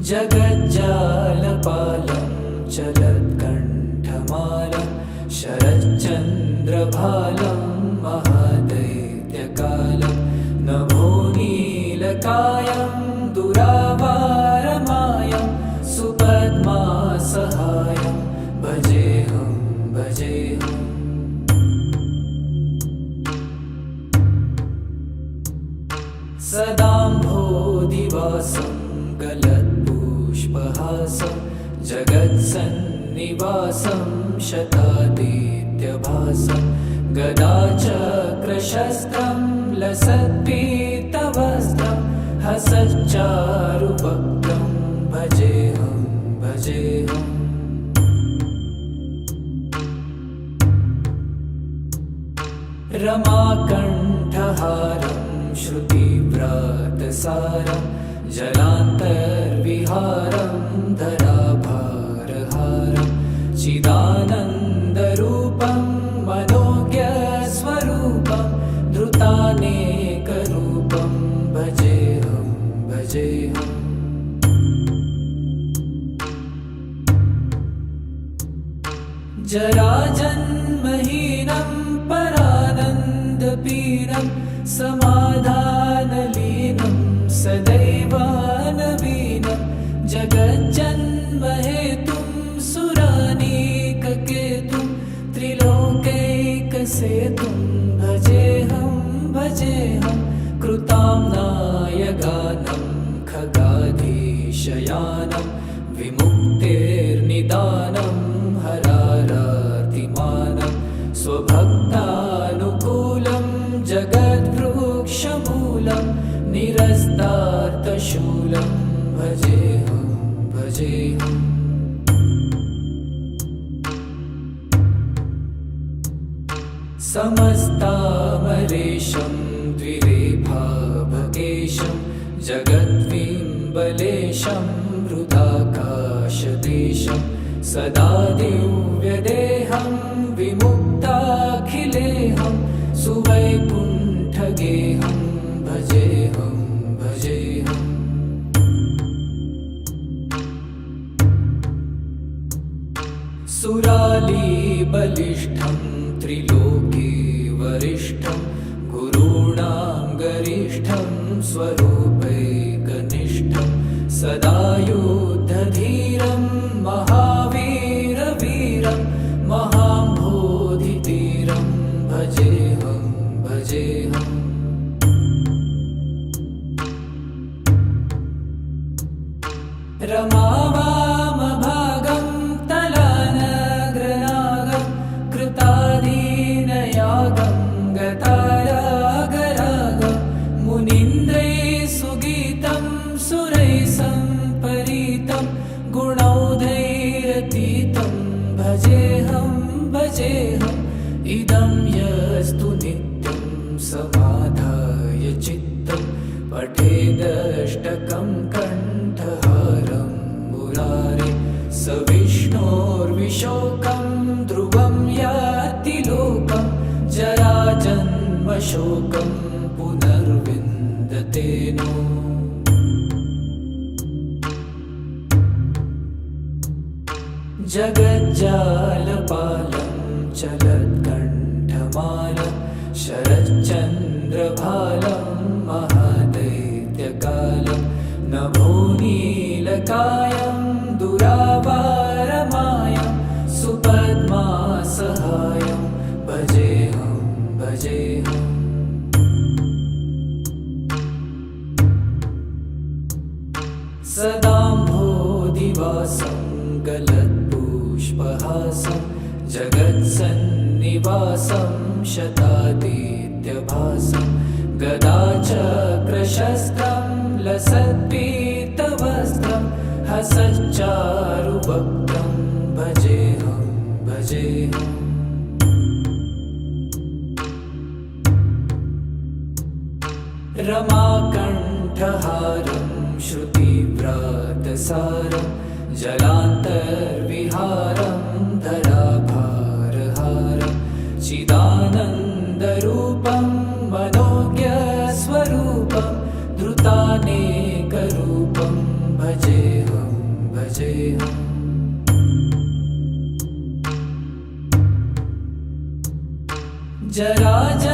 जगज्जालपालं चलत्कण्ठमालं शरच्चन्द्रभालं महादैत्यकालं नभोनीलकायं दुरावारमायं सुपद्मासहायं भजेऽहं भजेऽहम्। सदाम्भोधिवासं गलत्पुष्पहासं जगत्सन्निवासं शतादित्यभासं गदाचक्रशस्त्रं लसत्पीतवस्त्रं हसच्चारुवक्त्रं भजेऽहं भजेऽहम्। रमाकण्ठहारं श्रुतिव्रातसारं जलान्तर्विहारं धराभारहारं चिदानन्दरूपं मनोज्ञस्वरूपं धृतानेकरूपं भजेऽहं भजेऽहम्। जराजन्महीनं परानन्दपीनं समाधानलीनं सदैव नवीनं जगज्जन्महेतुं सुरानीककेतुं त्रिलोकैकसेतुं भजेऽहं भजेऽहं। कृताम्नायगानं खगाधीशयानं विमुक्तेर्निदानं हरारातिमानं स्वभक्तानुकूलं जगद्वृक्षमूलं निरस्तार्थशूलं भजेऽहं भजेऽहम्। समस्तामरेशं द्विरेफाभकेशं जगद्विम्बलेशं हृदाकाशदेशं सदा दिव्यदेहं विमुक्ताखिलेहं सुवैकुण्ठगेहं भजेऽहं भजेऽहम्। सुरालीबलिष्ठं त्रिलोकीवरिष्ठं गुरूणां गरिष्ठं स्वरूपैकनिष्ठं सदा युद्धधीरं महावीरवीरं महाम्भोधितीरं भजेऽहं भजेऽहम्। रमावामभागं तलानग्रनागं कृताधीनयागं गतारागरागं मुनीन्द्रैः सुगीतं सुरैः सम्परीतं गुणौघैरतीतं भजेऽहं भजेऽहम्। इदं यस्तु नित्यं समाधाय चित्तं पठेदष्टकं कण्ठहारं मुरारे स विष्णोर्विशोकं ध्रुवं याति लोकं जराजन्मशोकं पुनर्विन्दते नो। जगज्जालपालं चलत्कण्ठमालं शरच्चन्द्रभालं महादैत्यकालं नभोनीलकायं दुरावारमायं सुपद्मासहायं भजेऽहं भजेऽहम्। सदाम्भोधिवासं गलत्पुष्पहासं जगत्सन्निवासं शतादित्यभासं गदाचक्रशस्त्रं लसत्पीतवस्त्रं हसच्चारुवक्त्रं भजेऽहं भजेऽहम्। रमाकण्ठहारं श्रुतिव्रातसारं जलान्तर्विहारं धराभारहारं चिदानन्दरूपं मनोज्ञस्वरूपं धृतानेकरूपं भजेऽहं भजेऽहम्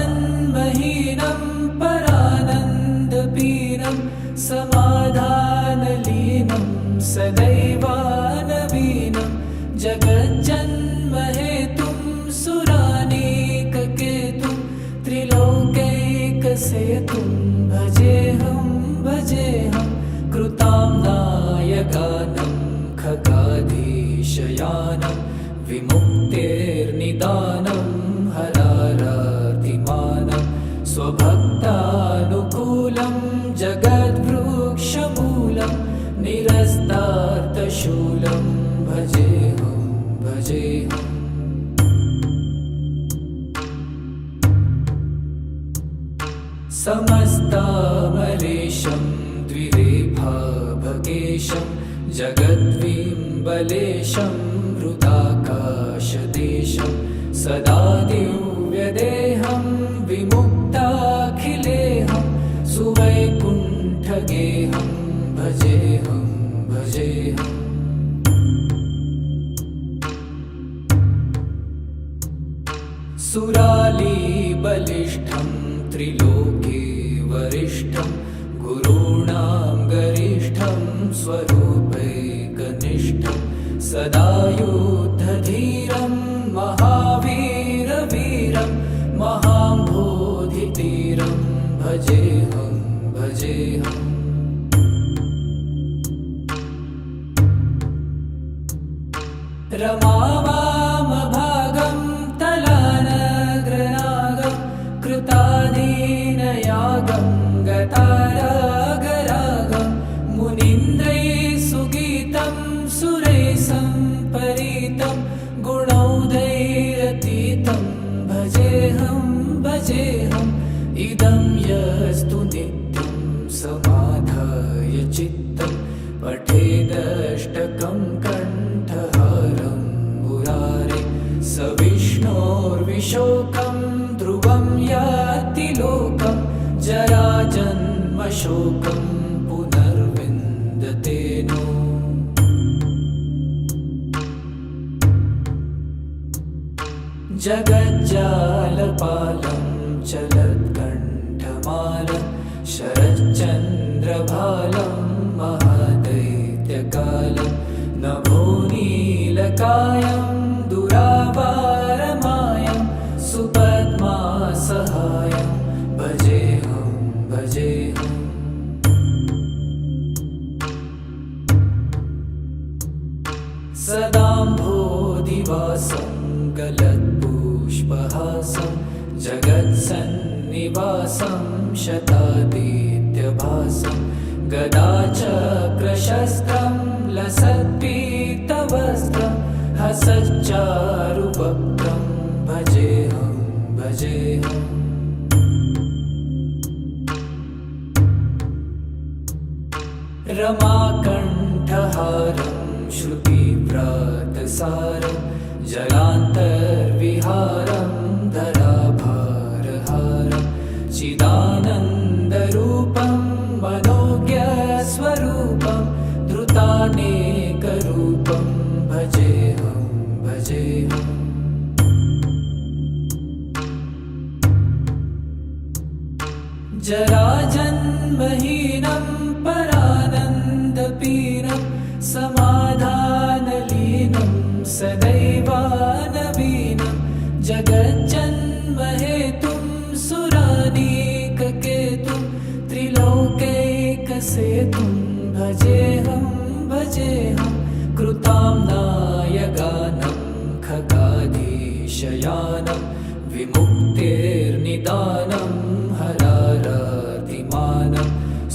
जराजन्महीनं परानन्दपीनं समाधानलीनं सदैवानवीनं जगज्जन्महेतुं सुरानीककेतुं त्रिलोकैकसेतुं भजेऽहं भजेऽहं कृतां नायकानं खगाधीशयानं विमुक्तेर्निदानं हरारातिमानं स्वभक्तानुकूलं जगद्वृक्षमूलं निरस्तार्थशूलं भजेऽहं भजेऽहम् समस्तामरेशं द्विरेफाभकेशं जगद्विम्बलेशं हृदाकाशदेशं सदा दिव्यदेहं विमुक्ताखिलेहं सुवैकुण्ठगेहं भजेऽहं भजेऽहम् सुरालीबलिष्ठं त्रिलोके वरिष्ठं गुरूणां गरिष्ठं स्वरूपैकनिष्ठं सदा युद्धधीरं महावीरवीरं महाम्भोधितीरं भजेऽहं भजेऽहम् रमावामभागं तलानग्रनागं कृतादीनयागं गतारागरागं मुनीन्द्रैः सुगीतं सुरैः सम्परीतं गुणौघैरतीतं भजेऽहं भजेऽहम् इदं यस्तु नित्यं समाधाय चित्तं पठेदष्टकं कण्ठहारं मुरारे स विष्णोर्विशोकं ध्रुवं याति लोकं जराजन्मशोकं पुनर्विन्दते नो जगज्जालपालं चलत्कण्ठमालं शरच्चन्द्रभालं महादैत्यकालं नभोनीलकायं दुरावारमायं सुपद्मासहायं भजेऽहं भजेऽहम् सदाम्भोधिवासं गलत्पुष्पहासं जगत्सन्निवासं शतादित्यभासं गदाचक्रशस्त्रं लसत्पीतवस्त्रं हसच्चारुवक्त्रं भजेऽहं भजेऽहम् रमाकण्ठहारं श्रुतिव्रातसारं जलान्तर्विहारं धराभारहारं चिदानन्दरूपं मनोज्ञस्वरूपं धृतानेकरूपं भजेऽहं भजेऽहम् जराजन्महीनं परानन्दपीनं समाधानलीनं सदैवानवीनं जगज्जन्महेतुं सुरानीककेतुं त्रिलोकैकसेतुं भजेऽहं भजेऽहं कृतां नायगानं खगाधीशयानं विमुक्तेर्निदानं हरारातिमानं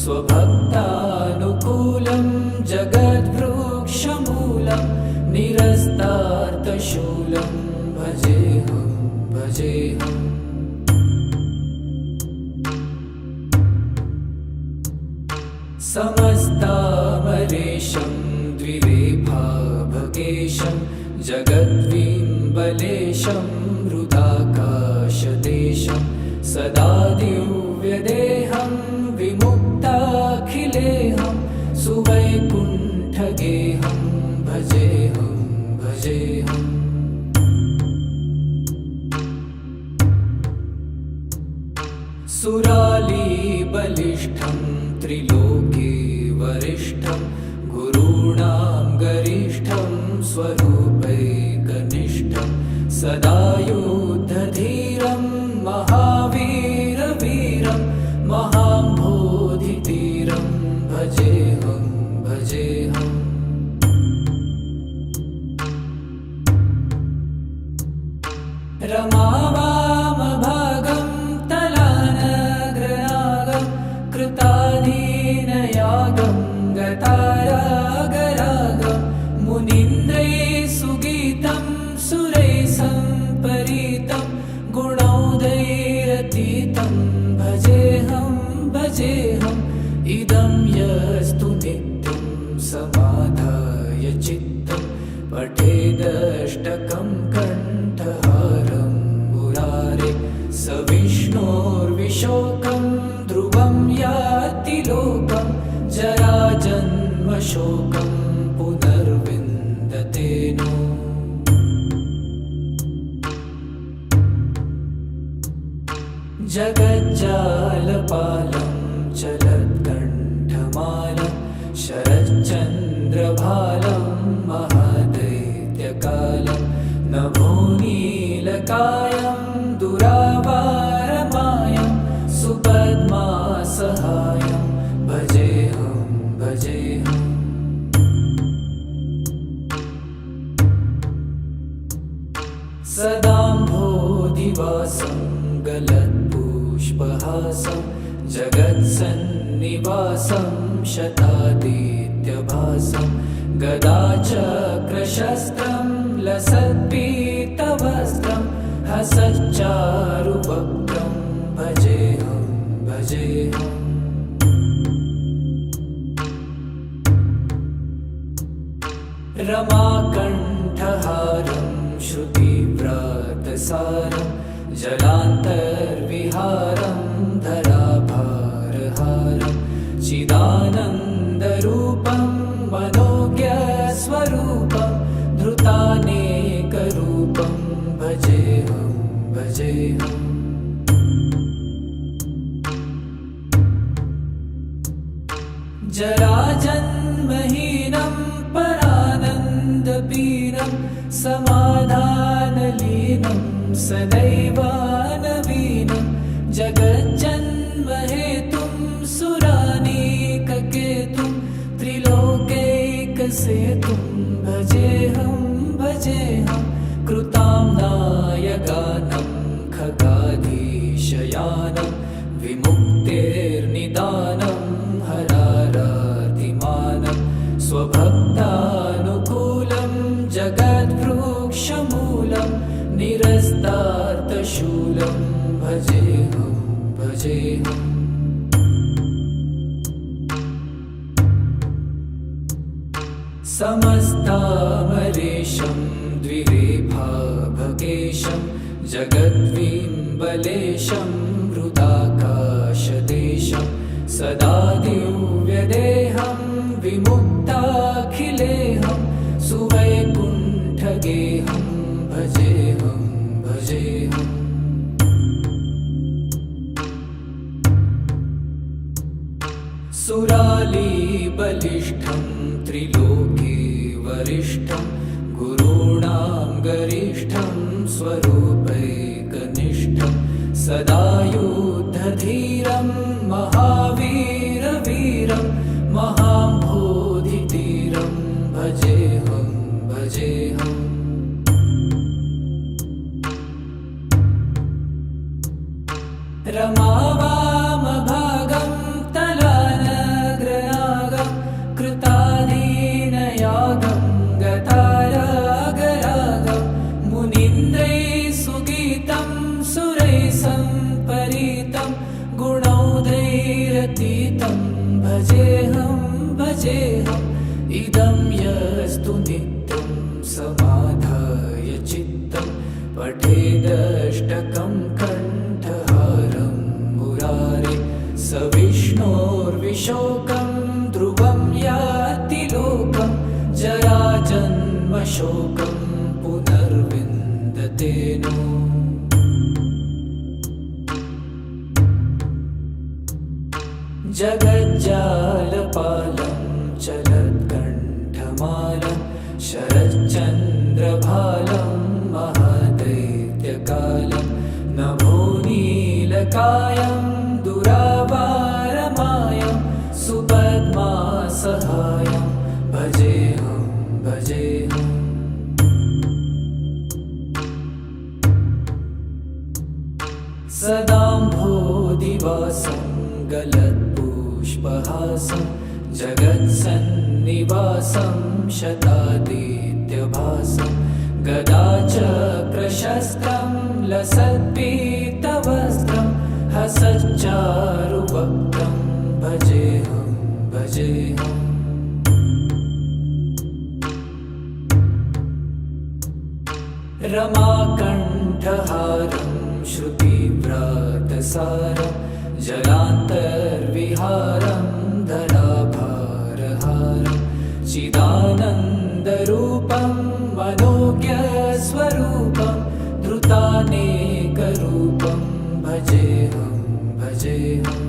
स्वभक्तानुकूलं जगद्वृक्षमूलं निरस्तार्थशूलं भजेऽहं भजेऽहम् समस्तामरेशं द्विरेफाभकेशं जगद्विम्बलेशं हृदाकाशदेशं सदा दिव्यदेहं विमुक्ताखिलेहं सुवैकुण्ठं सुरालीबलिष्ठं त्रिलोके वरिष्ठं गुरूणां गरिष्ठं स्वरूपैकनिष्ठं सदा युद्धधीरं महावीरवीरं महाम्भोधितीरं भजेऽहं भजेऽहम्। रमावामभागं तलानग्रनागं कृताधीनयागं गतारागरागं मुनीन्द्रैः सुगीतं सुरैः सम्परीतं गुणौदैरतीतं भजेऽहं भजेऽहम्। इदं यस्तु नित्यं समाधाय चित्तं पठेदष्टकं कण्ठहारं मुरारे स विष्णोर्विशोकं ध्रुवं याति लोकं जराजन्मशोकं पुनर्विन्दते नो। जगज्जालपालं चलत्कण्ठमालं शरच्चन्द्रभालं महादैत्यकालं नभोनीलकायं दुरावारमायं सुपद्मासहायं भजेऽहं भजेऽहम्। सदाम्भोधिवासं गलत्पुष्पहासं जगत्सन्निवासं शतादित्यभासं गदाचक्रशस्त्रं लसत्पीतवस्त्रं हसच्चारुवक्त्रं भजेऽहं भजेऽहम्। रमाकण्ठहारं श्रुतिव्रातसारं जलान्तर्विहारं धराभारहारं चिदानन्दरूपं मनोज्ञस्वरूपं धृतानेकरूपं भजेऽहं भजेऽहम्। जराजन्महीनं परानन्दपीनं समाधानलीनं सदैवानवीनं जगज्जन्महेतुं सुरानीककेतुं त्रिलोकैकसेतुं भजेऽहं भजेऽहं। कृताम्नायगानं खगाधीशयानं विमुक्तेर्निदानं हरारातिमानं स्वभक्तानुकूलं जगद्वृक्षमूलं निरस्तार्तशूलं भजेऽहं भजेऽहम्। समस्तामरेशं द्विरेफाभकेशं जगद्विम्बलेशं हृदाकाशदेशं सदा दिव्यदेहं विमुक्ताखिलेहं सुवैकुण्ठगेहं भजेऽहं भजेऽहम्। सुरालीबलिष्ठं त्रिलोके वरिष्ठं गुरूणां गरिष्ठं स्वरूपैकनिष्ठं सदा युद्धधीरं महावीरवीरं महाम्भोधितीरं भजेऽहं भजेऽहम्। रमावामभागं तलानग्रनागं कृताधीनयागं गतारागरागं मुनीन्द्रैः सुगीतं सुरैः सम्परीतं गुणौदैरतीतं भजेऽहं भजेऽहम्। इदं यस्तु नित्यं समाधाय चित्तं पठेदष्टकं कण्ठहारं मुरारे स विष्णोर्विशोकं ध्रुवं याति लोकं जराजन्मशोकं पुनर्विन्दते नो। जगज्जालपालं चलत्कण्ठमालं शरच्चन्द्रभालं महादैत्यकालं नभोनीलकायं दुरावारमायं सुपद्मासहायं भजेऽहं भजेऽहम्। सदाम्भोदिवासं गलत्पुष्पहासं जगत्सन्निवासं शतादित्यभासं गदाचक्रशस्त्रं लसत्पीतवस्त्रं हसच्चारुवक्त्रं भजेऽहं भजेऽहम्। रमाकण्ठहारं श्रुतिव्रातसारं जलान्तर्विहारं धराभारहारं चिदानन्दरूपं मनोज्ञस्वरूपं धृतानेकरूपं भजेऽहं भजेऽहम्।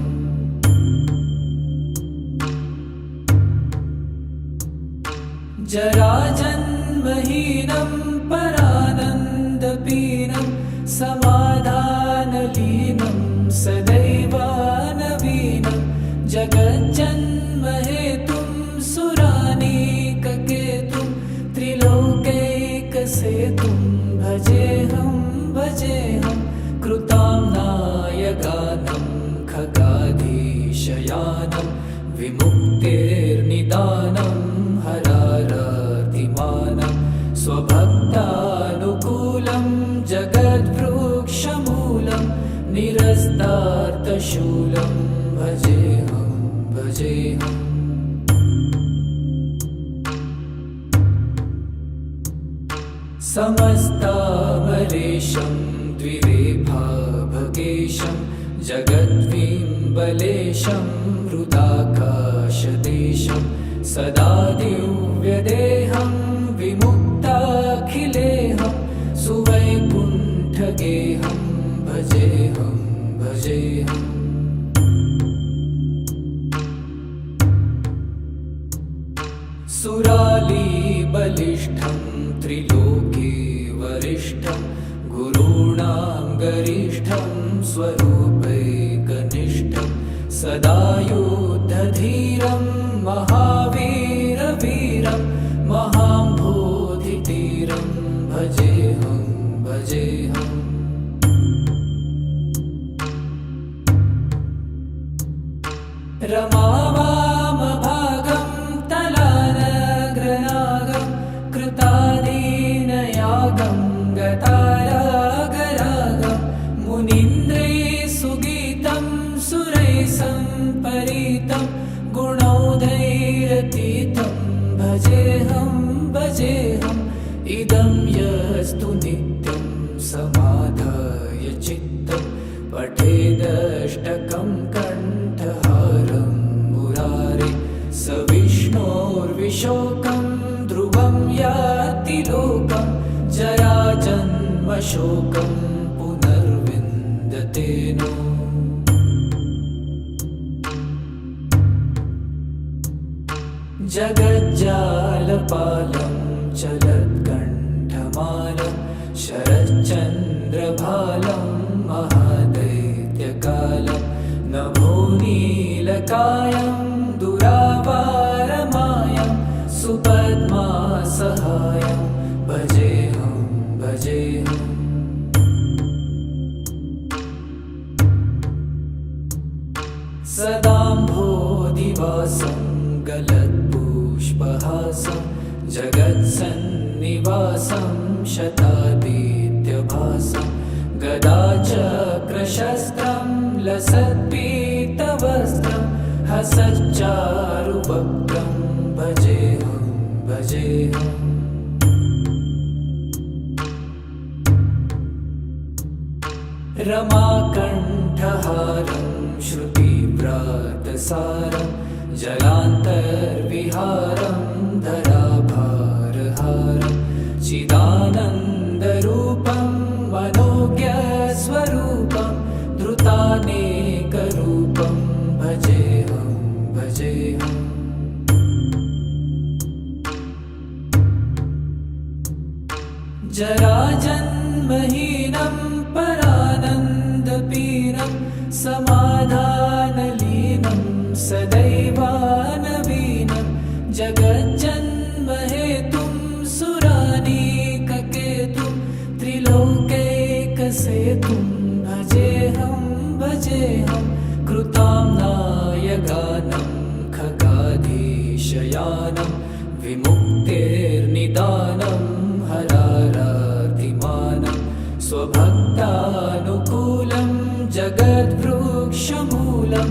जराजन्महीनं परानन्दपीनं समाधानलीनं सदैव नवीनं जगज्जन्महेतुं सुरानीककेतुं त्रिलोकैकसेतुं भजेऽहं भजेऽहं। कृताम्नायगानं खगाधीशयानं विमुक्तेर्निदानं हरारातिमानं स्वभक्तानुकूलं जगद्वृक्षमूलं निरस्तार्थशूलं भजेऽहं भजेऽहम्। समस्तामरेशं द्विरेफाभगेशं जगद्विम्बलेशं हृदाकाशदेशं सदा दिव्यदेहं विमुक्ताखिलेहं सुवैकुण्ठगेहं भजेऽहं भजेऽहम्। सुरालीबलिष्ठं त्रिलोके वरिष्ठं गुरूणां गरिष्ठं स्वरूपैकनिष्ठं सदा युद्धधीरं महावीरवीरं महाम्भोधितीरं भजेऽहं भजेऽहम्। रमावामभागं तलानग्रनागं कृतादीनयागं गतारागरागं मुनीन्द्रैः सुगीतं सुरैः सम्परीतं गुणौघैरतीतं भजेऽहं भजेऽहम्। इदं यस्तु नित्यं समाधाय चित्तं पठेदष्टकं कण्ठहारं मुरारे स विष्णोर्विशोकं ध्रुवं याति लोकं जराजन्मशोकं पुनर्विन्दते नो। जगज्जालपालं चलत्कण्ठमालं शरच्चन्द्रभालं महादैत्यकालं नभोनीलकायं दुरावारमायं सुपद्मासहायं भजेऽहं भजेऽहम्। सदाम्भोदिवासं गलत्पुष्पहासं जगत्सन्निवासं शतादित्यभासं गदाचक्रशस्त्रं लसत्पीतवस्त्रं हसच्चारुवक्त्रं भजेऽहं भजेऽहम्। रमाकण्ठहारं श्रुतिव्रातसारं जलान्तर्विहारं धराभारहारं चिदानन्दरूपं मनोज्ञस्वरूपं धृतानेकरूपं भजेऽहं जराजन्महीनं परानन्दपीनं समाधानलीनं सदैवानवीनं जगज्जन्महेतुं सुरानीककेतुं त्रिलोकैकसेतुं भजेऽहं कृताम्नायगानं खगाधीशयानं विमुक्तेर्निदानं हरारातिमानं स्वभक्तानुकूलं जगद्वृक्षमूलं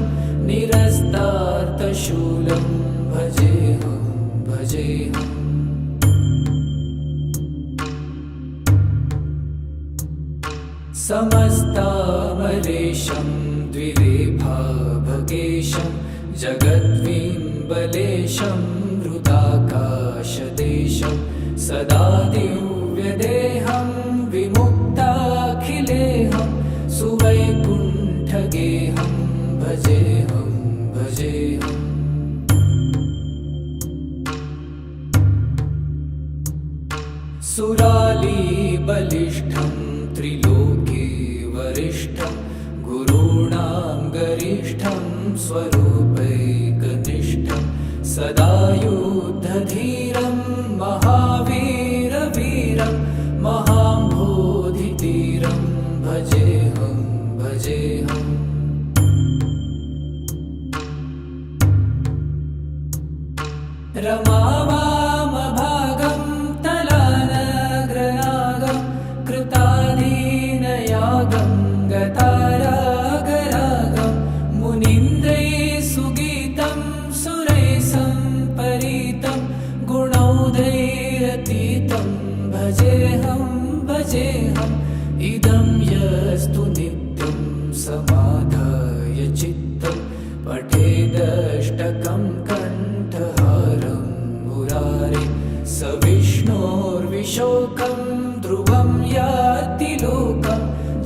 निरस्तार्थशूलं भजेऽहं समस्तामरेशं द्विरेफाभगेशं जगद्विम्बलेशं हृदाकाशदेशं सदा दिव्यदेहं विमुक्ताखिलेहं सुवैकुण्ठगेहं भजेऽहं सुरालीबलिष्ठं त्रिलोके वरिष्ठं गुरूणां गरिष्ठं स्वरूपैकनिष्ठं सदा युद्धधीरं महावीरवीरं महाम्भोधितीरं भजेऽहं रमावामभागं तलानग्रनागं कृताधीनयागं गतारागरागं मुनीन्द्रैः सुगीतं सुरैः सम्परीतं गुणौघैरतीतं भजेऽहं इदं यस्तु नित्यं समाधाय चित्तं पठेदष्टकं कण्ठहारं मुरारे स विष्णोर्विशोकं ध्रुवं याति लोकं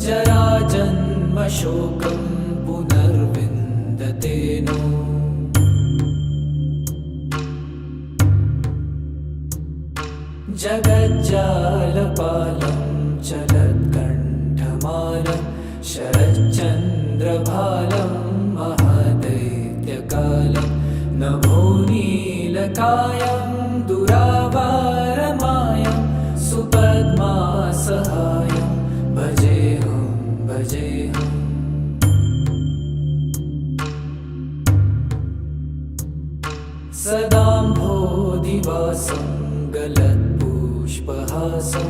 जराजन्मशोकं पुनर्विन्दते नो जगज्जालपालं चलत्कण्ठमालं शरच्चन्द्रभालं महादैत्यकालं नभोनीलकायं दुरावारमायं सुपद्मासहायं भजेऽहं सदाम्भोधिवासं गलत्पुष्पहासं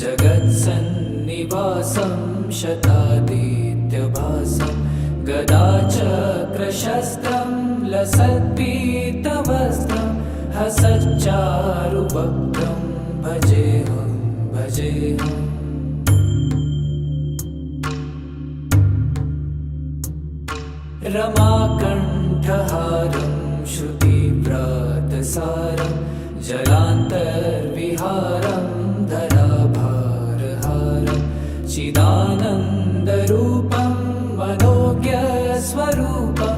जगत्सन्निवासं शतादित्यभासं गदाचक्रशस्त्रं लसत्पीतवस्त्रं हसच्चारुवक्त्रं भजेऽहं रमाकण्ठहारं श्रुतिव्रातसारं जलान्तर्विहारं धराभारहारं चिदानन्दरूपं मनोज्ञस्वरूपं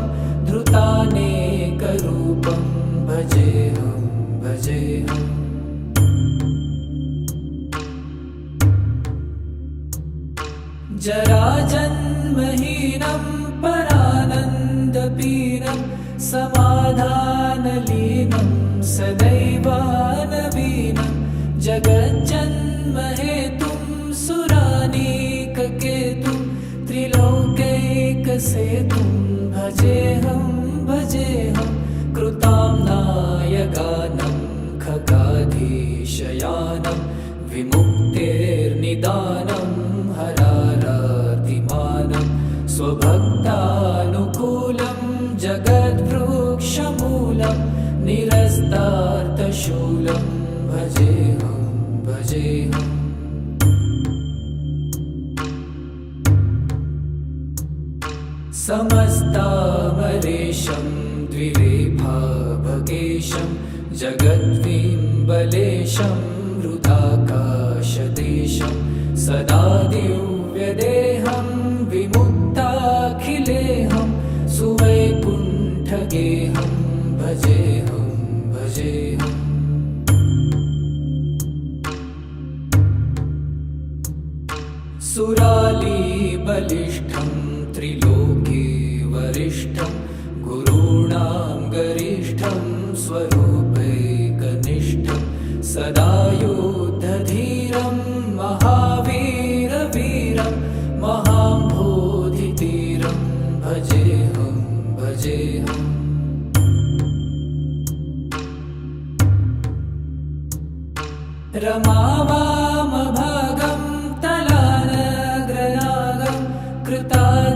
धृतानेकरूपं भजेऽहं जराजन्महीनं परानन्दपीनं समाधानलीनं सदैवानवीनं जगज्जन्महेतुं सुरानीककेतुं त्रिलोकैकसेतुं भजेऽहं कृताम्नायगानं खगाधीशयानं विमुक्तेर्निदानं हरारातिमानं स्वभक्तानुकूलं जगद्वृक्षमूलं निरस्तार्थशूलं भजेऽहं समस्तामरेशं द्विरेफाभगेशं जगद्विम्बलेशं हृदाकाशदेशं सदा दिव्यदेहं विमुक्ताखिलेहं सुवैकुण्ठगेहं भजेऽहं गुरूणां गरिष्ठं स्वरूपैकनिष्ठं सदा युद्धधीरं महावीरवीरं महाम्भोधितीरं भजेऽहं भजेऽहम्। रमावामभागं तलानग्रनागं कृतादीनयागं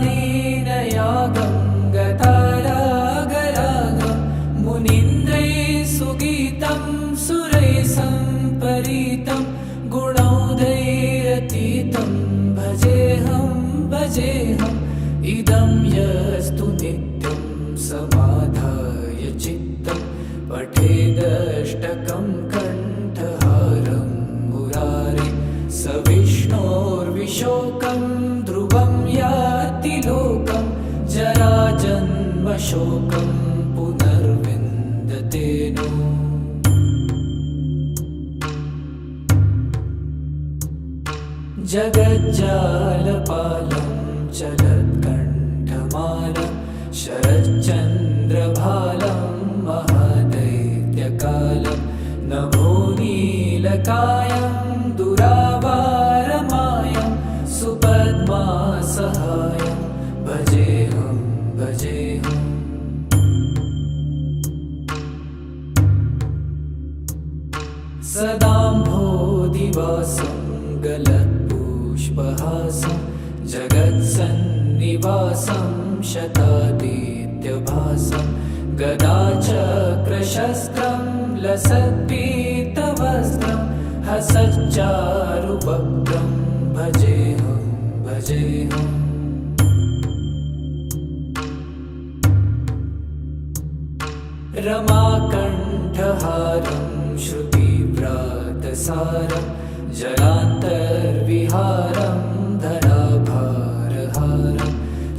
गतारागरागं मुनीन्द्रैः सुगीतं सुरैः सम्परीतं गुणौघैरतीतं भजेऽहं भजेऽहम्। इदं यस्तु नित्यं समाधाय चित्तं पठेदष्टकं कण्ठहारं मुरारे स विष्णोर्विशोकं ध्रुवं याति लोकं जराजन्मशोकं पुनर्विन्दते नो। जगज्जालपालं चलत्कण्ठमालं शरच्चन्द्रभालं महादैत्यकालं नभोनीलकायं दुरावारमायं सुपद्मासहायं भजेऽहं भजेऽहम्। सदाम्भोधिवासं गलत्पुष्पहासं जगत्सन्निवासं शतादित्यभासं गदाचक्रशस्त्रं लसत्पीतवस्त्रं हसच्चारुवक्त्रं भजेऽहं भजेऽहम्। रमाकण्ठहारं श्रुतिव्रातसारं जलान्तर्विहारं धराभारहारं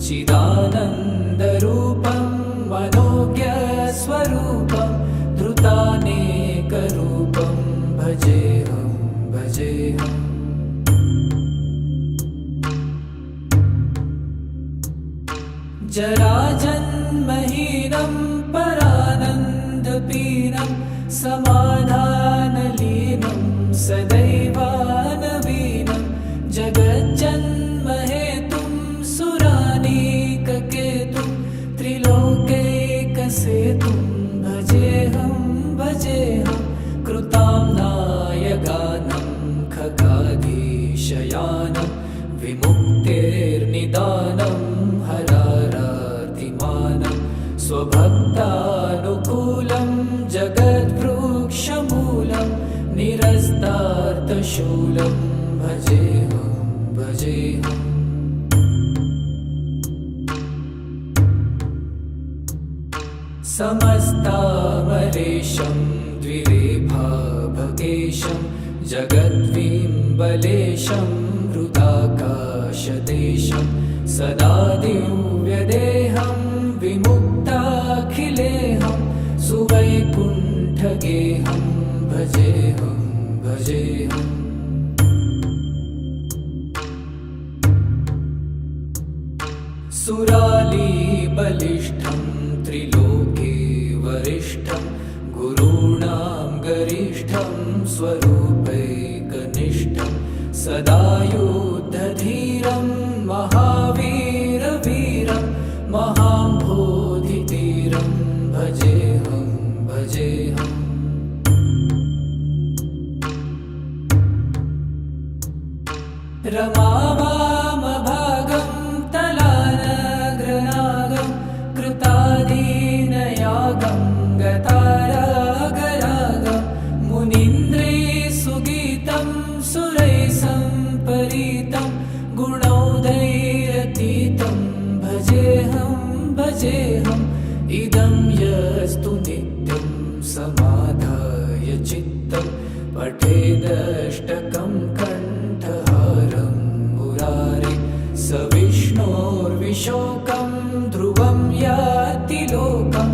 चिदानन्दरूपं मनोज्ञस्वरूपं धृतानेकरूपं भजेऽहं भजेऽहम्। जराजन्महीनं परानन्दपीनं समाधानलीनं सदैवानवीनं जगज्जन्महेतुं सुरानीककेतुं त्रिलोकैकसेतुं भजेऽहं भजेऽहं। कृतां नायगानं खगाधीशयानं विमुक्तेर्निदानं हरारातिमानं स्वभक्तानुकूलं जगद्वृक्षमूलं निरस्तार्थशूलं भजेऽहं भजेऽहम्। समस्तामरेशं द्विरेफाभकेशं जगद्विम्बलेशं हृदाकाशदेशं सदा दिव्यदेहं विमुक्ताखिलेऽहं सुवैकुण्ठगेहं भजेऽहं भजेऽहम्। सुरालीबलिष्ठं त्रिलोके वरिष्ठं गुरूणां गरिष्ठं स्वरूपैकनिष्ठं सदा युद्धधीरं महावीरवीरं महाम्भोधितीरं भजेऽहं भजेऽहम्। रमावामभागं तलानग्रनागं कृतादीनयागं गतारागरागं मुनीन्द्रैः सुगीतं सुरैः सम्परीतं गुणौघैरतीतं भजेऽहं भजेऽहम्। इदं यस्तु नित्यं समाधाय चित्तं पठेदष्टकं कण्ठहारं मुरारे स विष्णोर्विशोकं ध्रुवं याति लोकं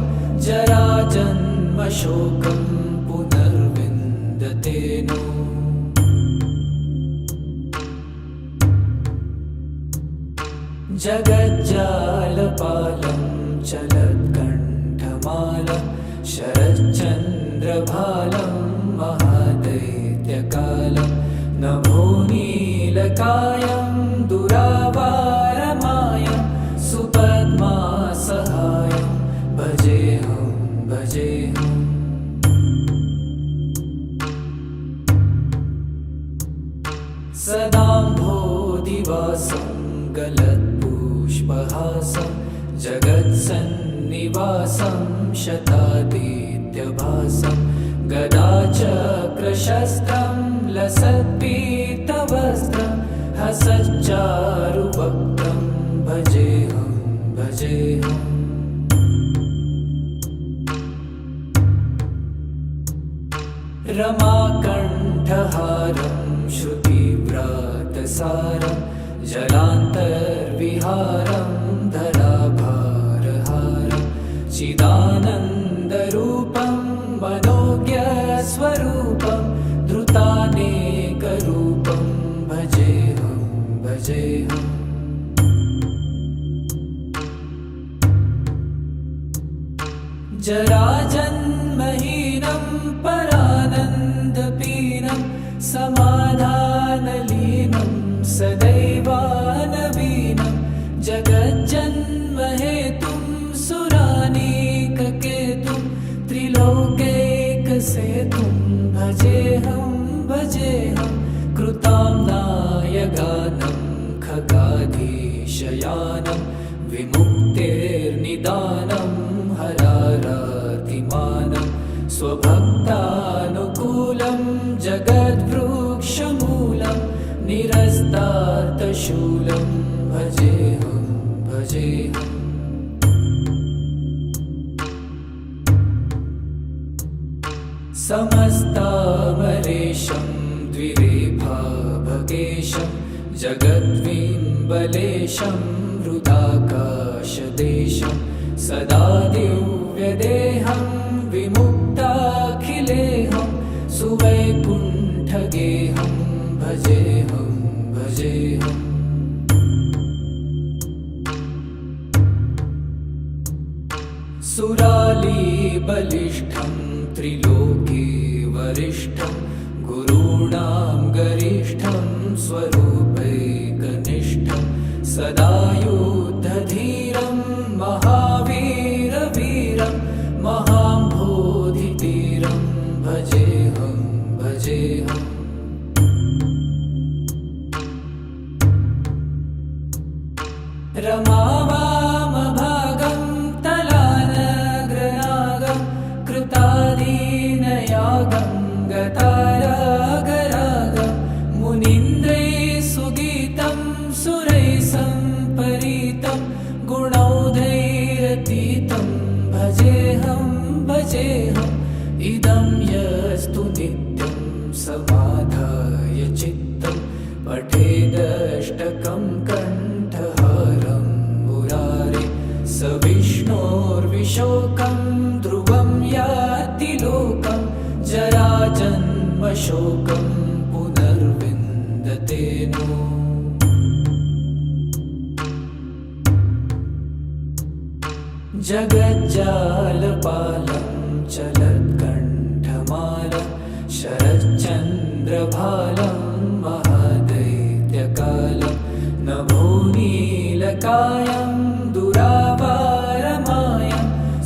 जराजन्मशोकं पुनर्विन्दते नो। जगज्जालपालं चलत्कण्ठमालं कण्ठमालं शरच्चन्द्रभालं महादैत्यकालं नभोनीलकायं दुरावारमायं सुपद्मासहायं भजेऽहं भजेऽहम् सदाम्भोदिवासं गलत्पुष्पहासं जगत्सन्निवासं शतादित्यभासं गदाचक्रशस्त्रं लसत्पीतवस्त्रं हसच्चारुवक्त्रं भजेऽहं भजेऽहम् रमाकण्ठहारं श्रुतिव्रातसारं जलान्तर्विहारं धराभारहारं चिदानन्दरूपं मनोज्ञस्वरूपं धृतानेकरूपं भजेऽहं भजेऽहम् जराजन्महीनं परानन्दपीनं समाधानलीनं सदैवानवीनं जगज्जन्महेतुं सुरानीककेतुं त्रिलोकैकसेतुं भजेऽहं भजेऽहं कृताम्नायगानं खगाधीशयानं विमुक्तेर्निदानं हरारातिमानं स्वभक्तानुकूलं जगद्वृक्षमूलं निरस्तार्थशूलं भजेऽहं भजेऽहम् समस्तामरेशं द्विरेफाभगेशं जगद्विम्बलेशं हृदाकाशदेशं सदा दिव्यदेहं विमुक्ताखिलेहं सुवैकुण्ठगेहं भजेऽहं भजेऽहम् सुरालीबलिष्ठं त्रिलोके वरिष्ठं गुरूणां गरिष्ठं स्वरूपैकनिष्ठं सदा युद्धधीरं महावीरवीरं महाम्भोधितीरं भजेऽहं भजेऽहम् रमावामभागं तलानग्रनागं कृतादीनयागं गतारागरागं मुनीन्द्रैः सुगीतं सुरैः सम्परीतं गुणौघैरतीतं भजेऽहं भजेऽहम् इदं यस्तु नित्यं समाधाय चित्तं पठेदष्टकं कण्ठहारं मुरारे स विष्णोर्विशोकं ध्रुवं याति लोकं जराजन्मशोकं पुनर्विन्दते नो जगज्जालपालं चलत्कण्ठमालं शरच्चन्द्रभालं महादैत्यकालं नभोनीलकायं दुरावारमायं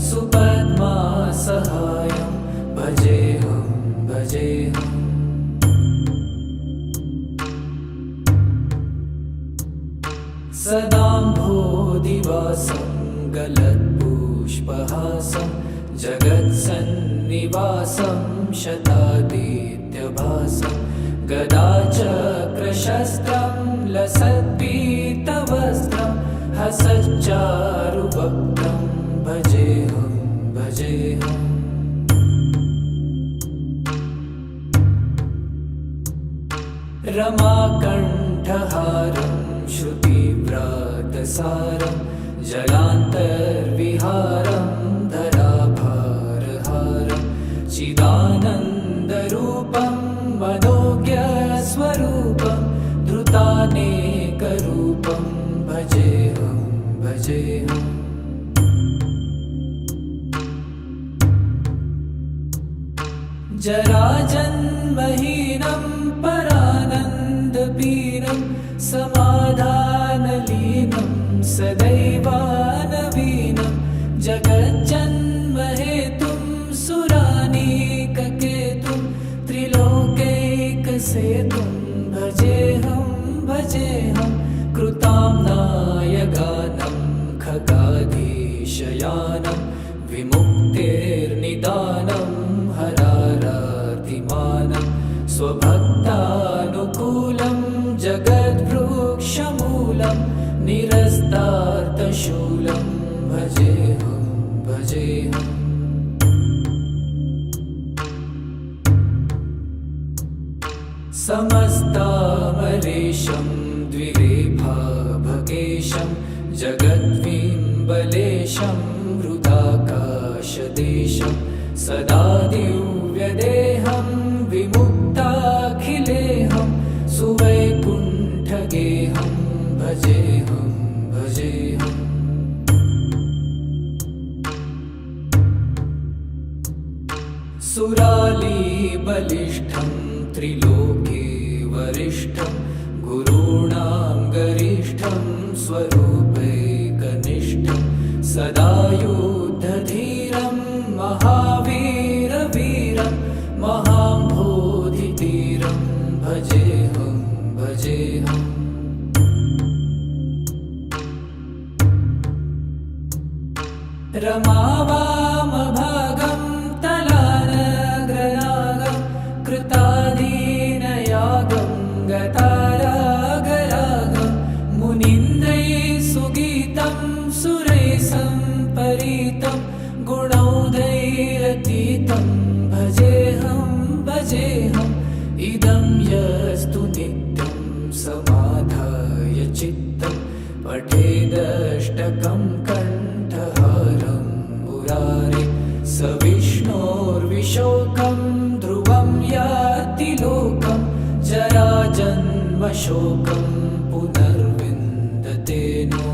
सुपद्मासहायं भजेऽहं भजेऽहम् सदाम्भोदिवासं गलत्पुष्पहासं जगत्सन्निवासं शतादित्यभासं गदाचक्रशस्त्रं लसत्पीतवस्त्रं हसच्चारुवक्त्रं भजेऽहं भजेऽहम् रमाकण्ठहारं श्रुतिव्रातसारं जलान्तर्विहारं धराभारहारं चिदानन्दरूपं मनोज्ञस्वरूपं धृतानेकरूपं भजेऽहं भजेऽहम् जराजन्महीनं परानन्दपीनं समाधानलीनं सदैवानवीनं जगज्जन्महेतुं सुरानीककेतुं त्रिलोकैकसेतुं भजेऽहं कृताम्नाय गानं खगाधीशयानं विमुक्तेर्निदानं हरारातिमानं स्वभक्तानुकूलं जगद्वृक्षमूलं निरस्तार्तशूलं भजेऽहं समस्तामरेशं द्विरेफाभकेशं जगद्विम्बलेशं हृदाकाशदेशं सदा दिव्यदेहं विमुक्ताखिलेऽहं सुवैकुण्ठगेहं भजेऽहं सुरालीबलिष्ठं त्रिलोके वरिष्ठं गुरूणां गरिष्ठं स्वरूपैकनिष्ठं सदा युद्धधीरं महावीरवीरं महाम्भोधितीरं भजेऽहं रमावामभागं तलानग्रनागं कृताधीनयागं गतारागरागं मुनीन्द्रैः सुगीतं सुरैः सम्परीतं गुणौघैरतीतं भजेऽहं इदं यस्तु नित्यं समाधाय चित्तं पठेदष्टकं कण्ठहारं मुरारे स विष्णोर्विशोकं ध्रुवं याति लोकं जराजन्मशोकं पुनर्विन्दते नो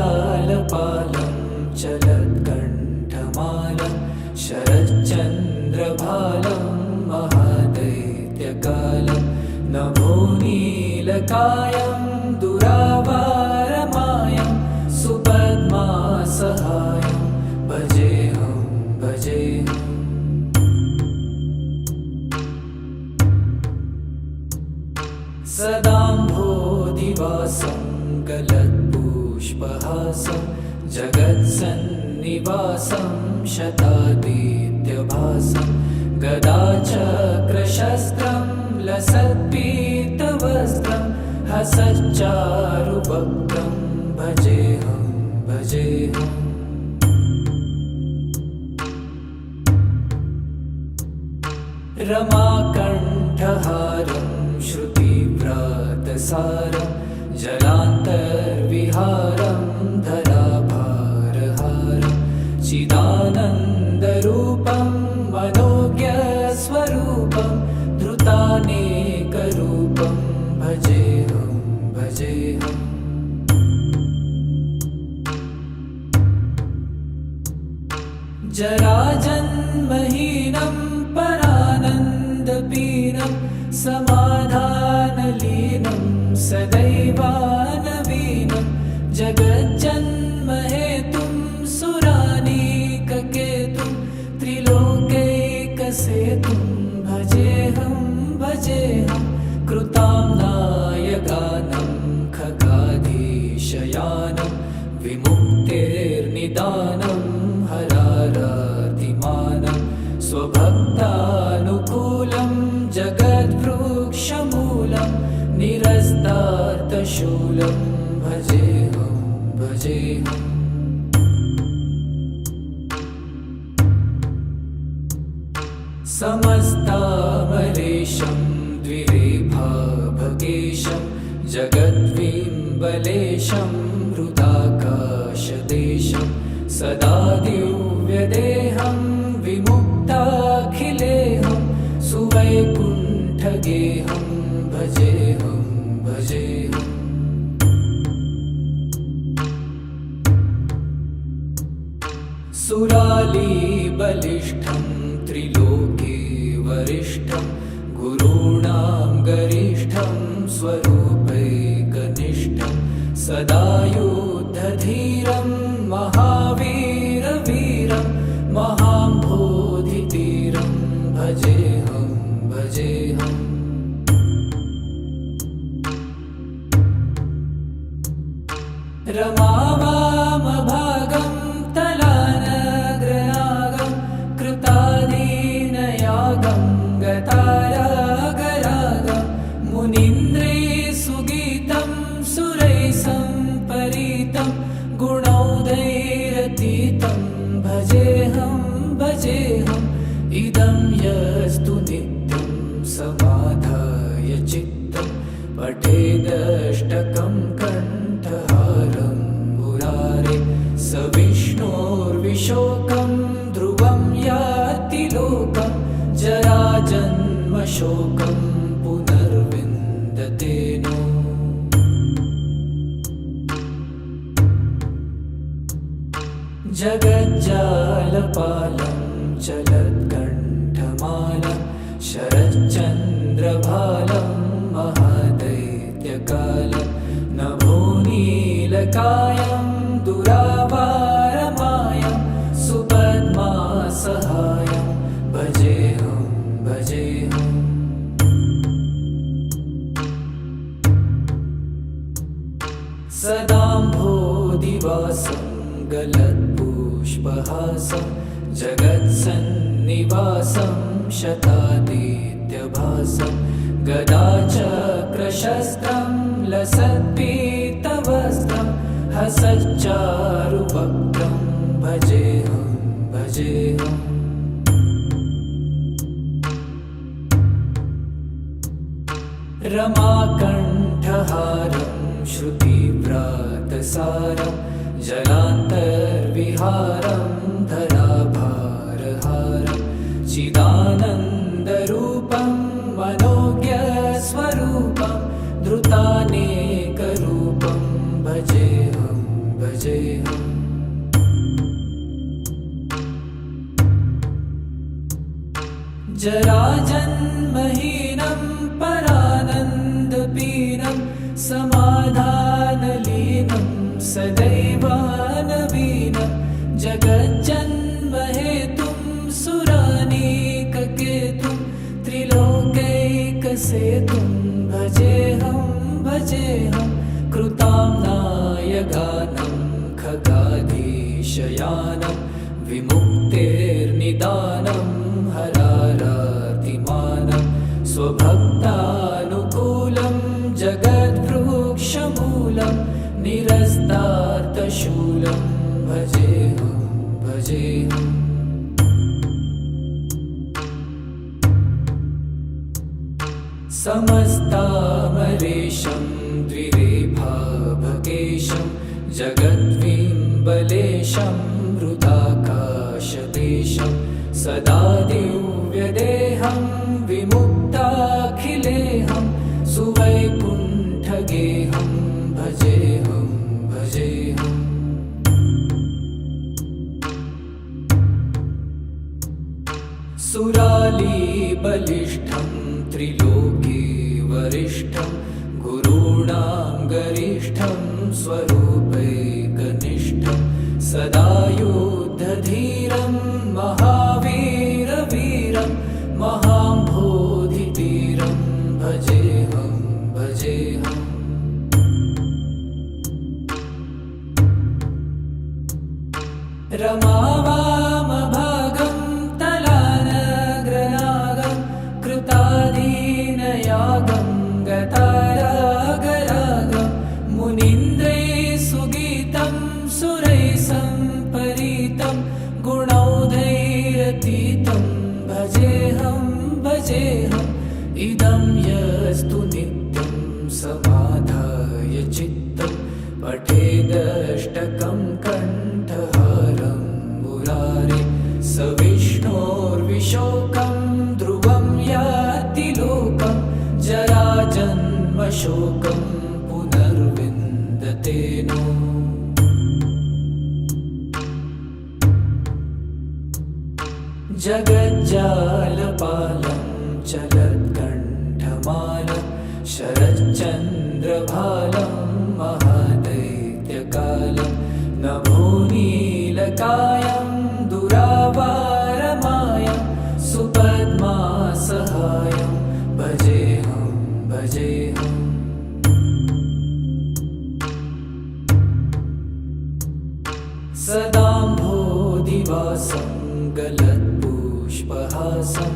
जगज्जालपालं चलत्कण्ठमालं शरच्चन्द्रभालं महादैत्यकालं नभोनीलकायं दुरावारमायं सुपद्मासहायं भजेऽहं सदाम्भोधिवासं गलत्पुष्पहासं जगत्सन्निवासं शतादित्यभासं गदाचक्रशस्त्रं लसत्पीतवस्त्रं हसच्चारुवक्त्रं भजेऽहं रमाकण्ठहारं श्रुतिव्रातसारं जलान्तर्विहारं धराभारहारं चिदानन्दरूपं मनोज्ञस्वरूपं धृतानेकरूपं भजेऽहं जराजन्महीनं परानन्दपीनं समाधानलीनं सदैवानवीनं जगज्जन्महेतुं सुरानीककेतुं त्रिलोकैकसेतुं भजेऽहं कृताम्नाय गानं खगाधीशयानं विमुक्तेर्निदानं हरारातिमानं स्वभक्तानुकूलं जगद्वृक्षमूलं निरस्तार्तशूलं भजेऽहं समस्तामरेशं द्विरेफाभकेशं जगद्विम्बलेशं हृदाकाशदेशं सदा दिव्यदेहं विमुक्ताखिलेऽहं सुवैकुण्ठगेहं भजेऽहं भजेऽहम् सुरालीबलिष्ठं त्रिलोके वरिष्ठं गुरूणां गरिष्ठं स्वरूपैकनिष्ठं सदा युद्धधीरं महावीरवीरं महाम्भोधितीरं भजेऽहं भजेऽहम्। रमावामभागं तलानग्रनागं कृतादीनयागं गतारागरागं मुनीन्द्रैः सुगीतं सुरैः सम्परीतं गुणौघैरतीतं भजेऽहं भजेऽहम्। इदं यस्तु नित्यं समाधाय चित्तं पठेदष्टकं कण्ठहारं मुरारे स विष्णोर्विशोकं ध्रुवं याति लोकं जराजन्मशोकं पुनर्विन्दते नो। जगज्जालपालं चलत्कण्ठमालं शरच्चन्द्रभालं महादैत्यकालं नभोनीलकायं दुरावारमायं सुपद्मासहायं भजेऽहं भजेऽहम्। सदाम्भोधिवासं गलत्पुष्पहासं जगत्सन्निवासं शतादित्यभासं गदाचक्रशस्त्रं लसत्पीतवस्त्रं हसच्चारुवक्त्रं भजेऽहं भजेऽहम्। रमाकण्ठहारं श्रुतिव्रातसारं जलान्तर्विहारं धराभारहारं चिदानन्दरूपं मनोज्ञस्वरूपं धृतानेकरूपं भजेऽहं भजेऽहम्। जराजन्महीनं परानन्दपीनं समाधानलीनं सदैवानवीनं जगज्जन्महेतुं सुरानीककेतुं त्रिलोकैकसेतुं भजेऽहं भजेऽहं। कृताम्नायगानं खगाधीशयानं विमुक्तेर्निदानं हरारातिमानं स्वभक्तानुकूलं जगद्वृक्षमूलं निरस्तार्तशूलं भजेऽहं भजेऽहम्। समस्तामरेशं द्विरेफाभकेशं जगद्विम्बलेशं हृदाकाशदेशं सदा दिव्यदेहं विमुक्ताखिलेऽहं सुवैकुण्ठगेहं भजेऽहं भजेऽहम्। सुरालीबलिष्ठं त्रिलोके वरिष्ठं गुरूणां गरिष्ठं स्वरूपैकनिष्ठं सदा युद्धधीरं महावीरवीरं महाम्भोधितीरं भजेऽहं भजेऽहम्। रमावामभागं तलानग्रनागं कृतादीनयागं गतारागरागं मुनीन्द्रैः सुगीतं सुरैः सम्परीतं गुणौघैरतीतं भजेऽहं भजेऽहम्। इदं यस्तु नित्यं समाधाय चित्तं पठेदष्टकं कण्ठहारं मुरारे स विष्णोर्विशोकं ध्रुवं याति लोकं जराजन्मशोकं पुनर्विन्दते नो। जगज्जालपालं चलत्कण्ठमालं शरच्चन्द्रभालं महादैत्यकालं नभोनीलकायं दुरावारमायं सुपद्मासहायं भजेऽहं भजेऽहम्। सदाम्भोधिवासं गलत्पुष्पहासं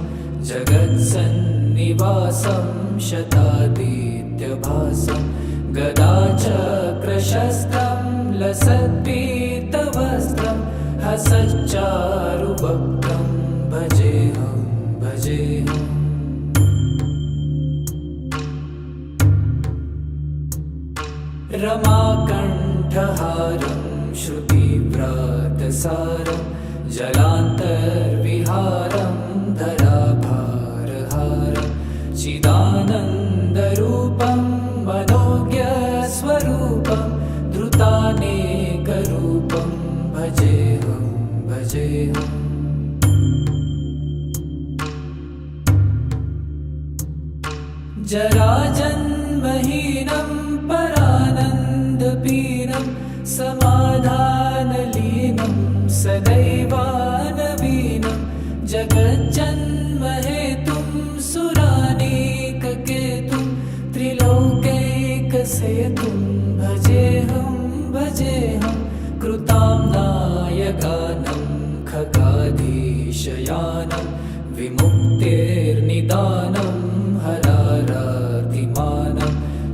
जगत्सन्निवासं शतादित्यभासं गदाचक्रशस्त्रं लसत्पीतवस्त्रं हसच्चारुवक्त्रं भजेऽहं भजेऽहम्। रमाकण्ठहारं श्रुतिव्रातसारं जलान्तर्विहारं धराभारहारं चिदानन्दरूपं मनोज्ञस्वरूपं धृतानेकरूपं भजेऽहं भजेऽहम्। जराजन्महीनं परानन्दपीनं समाधानलीनं सदैवानवीनं जगज्जन्महेतुं सुरानीककेतुं त्रिलोकैकसेतुं भजेऽहं भजेऽहं। कृतां नायगानं खगाधीशयानं विमुक्तेर्निदानं हरारातिमानं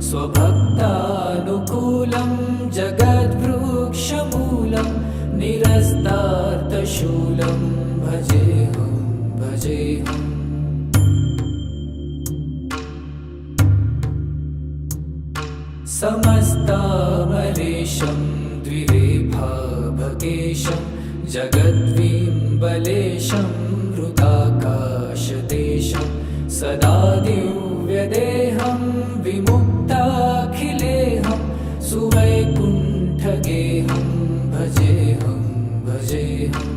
स्वभक्तानुकूलं जगद्वृक्षमूलं निरस्तार्थशूलं भजेऽहं भजेऽहम्। समस्तामरेशं द्विरेफाभकेशं जगद्विम्बलेशं हृदाकाशदेशं सदा दिव्यदेहं विमुक्ताखिलेहं सुवैकुण्ठगेहं भजेऽहं भजेऽहम्।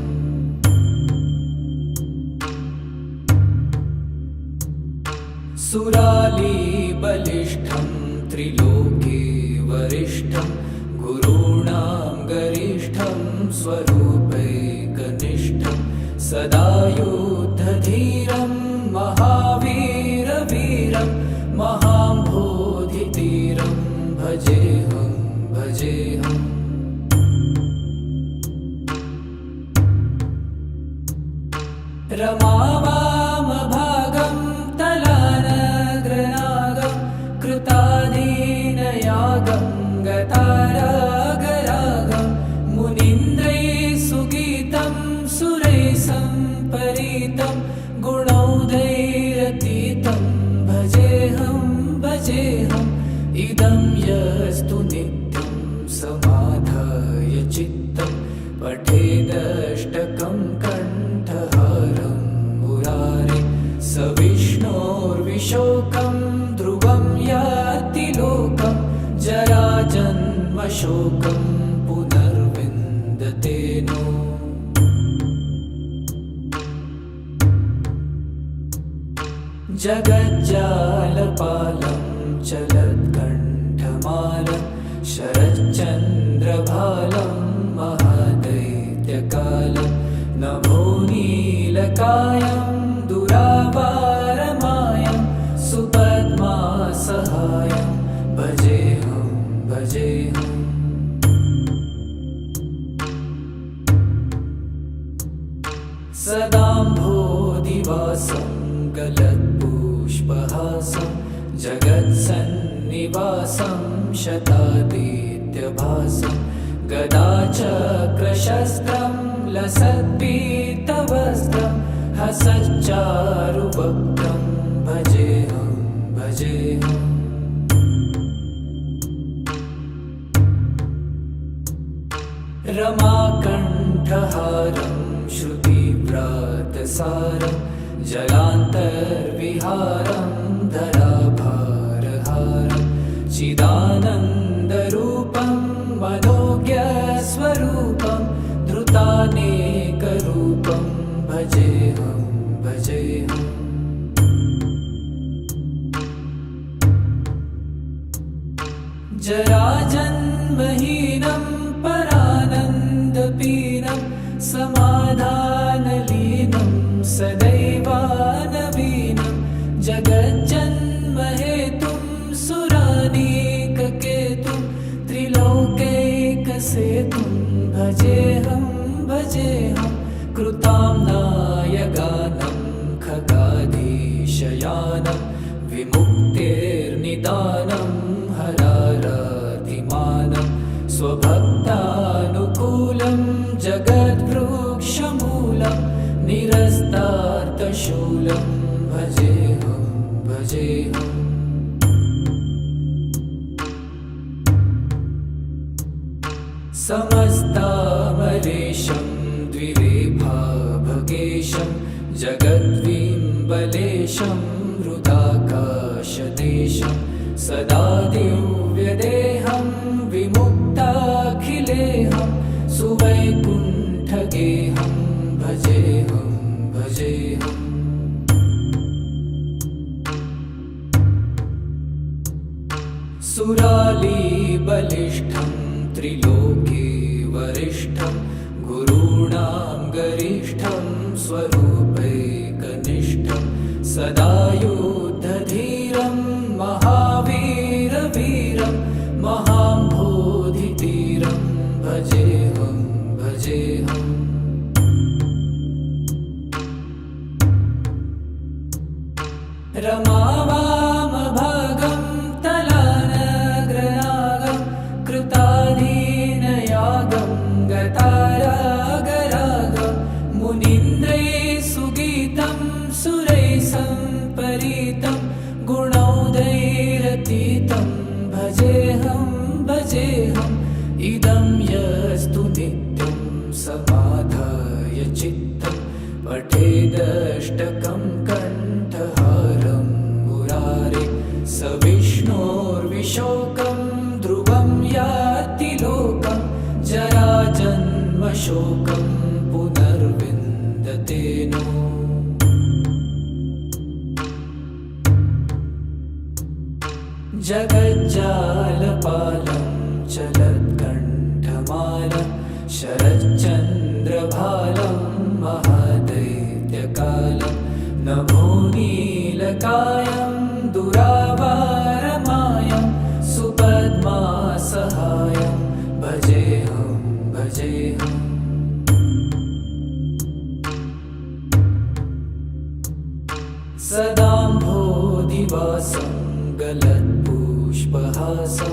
सुरालीबलिष्ठं त्रिलोके वरिष्ठं गुरूणां गरिष्ठं स्वरूपैकनिष्ठं सदा युद्धधीरं महावीरवीरं महाम्भोधितीरं भजेऽहं भजेऽहम्। रमावामभागं तलानग्रनागं कृताधीनयागं गतारागरागं मुनीन्द्रैः सुगीतं सुरैः सम्परीतं गुणौघैरतीतं भजेऽहं भजेऽहम्। इदं यस्तु नित्यं समाधाय चित्तं पठेदष्टकं कण्ठहारं मुरारे स विष्णोर्विशोकं ध्रुवं याति लोकं जराजन्मशोकं पुनर्विन्दते नो। जगज्जालपालं चलत्कण्ठमालं शरच्चन्द्रभालं महादैत्यकालं नभोनीलकायं दुरावारमायं सुपद्मासहायं भजेऽहं भजेऽहम्। सदाम्भोधिवासं गलत्पुष्पहासं जगत्सन्निवासं शतादित्यभासं गदाचक्रशस्त्रं लसत्पीतवस्त्रं हसच्चारुवक्त्रं भजेऽहं भजेऽहम्। रमाकण्ठहारं श्रुतिव्रातसारं जलान्तर्विहारं धराभारहारं चिदानन्दरूपं मनोज्ञस्वरूपं धृतानेकरूपं भजेऽहं जराजन्महीनं परानन्दपीनं समाधानलीनं सदैवानवीनं जगज्जन्महेतुं सुरानीककेतुं त्रिलोकैकसेतुं भजेऽहं भजेऽहं कृताम्नायगानं खगाधीशयानं विमुक्तेर्निदानं हरारातिमानं स्वभक्तानुकूलं जगद्वृक्षमूलं निरस्तार्थशूलं भजेऽहं भजेऽहम् समस्तामरेशं द्विरेफाभगेशं जगद्विम्बलेशं हृदाकाशदेशं सदा दिव्यदेहं विमुक्ताखिलेहं सुवैकुण्ठगेहं भजेऽहं भजेऽहम् सुरालीबलिष्ठं त्रिलोके वरिष्ठं गुरूणां गरिष्ठं स्वरूपैकनिष्ठं सदा युद्धधीरं महावीरवीरं महाम्भोधितीरं भजेऽहं भजेऽहम् रमावामभागं तलानग्रनागं कृताधीनयागं गतारागरागं मुनीन्द्रैः सुगीतं सुरैः सम्परीतं गुणौघैरतीतं भजेऽहं भजेऽहम् इदं यस्तु नित्यं समाधाय चित्तं पठेदष्टकं कण्ठहारं मुरारे स विष्णोर्विशोकं ध्रुवं याति लोकं जराजन्मशोकं पुनर्विन्दते नो जगज्जालपालं चलत्कण्ठमालं शरच्चन्द्रभालं महादैत्यकालं नभोनीलकायं दुरावारमायं सुपद्मासहायं भजेऽहं भजेऽहम् सदाम्भोधिवासं गलत्पुष्पहासं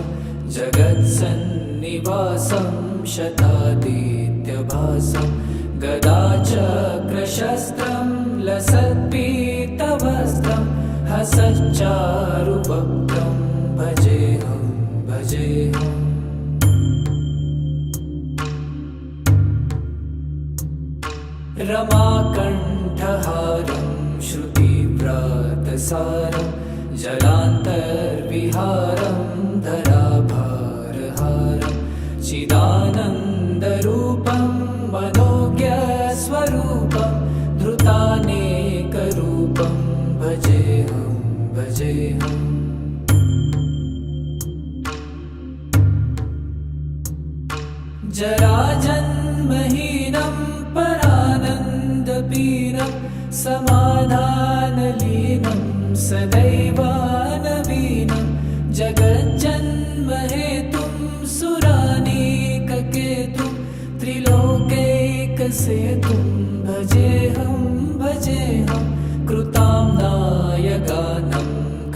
जगत्सन्निवासं शतादित्यभासं गदाचक्रशस्त्रं लसत्पीतवस्त्रं हसच्चारुवक्त्रं भजेऽहं भजेऽहम् रमाकण्ठहारं श्रुतिव्रातसारं जलान्तर्विहारं धराभारहारं चिदानन्दरूपं मनोज्ञस्वरूपं धृतानेकरूपं भजेऽहं भजेऽहम् जराजन्महीनं परानन्दपीनं समाधानलीनं सदैवानवीनं जगज्जन्महेतुं सुरानीककेतुं त्रिलोकैकसेतुं भजेऽहं भजेऽहं कृताम्नायगानं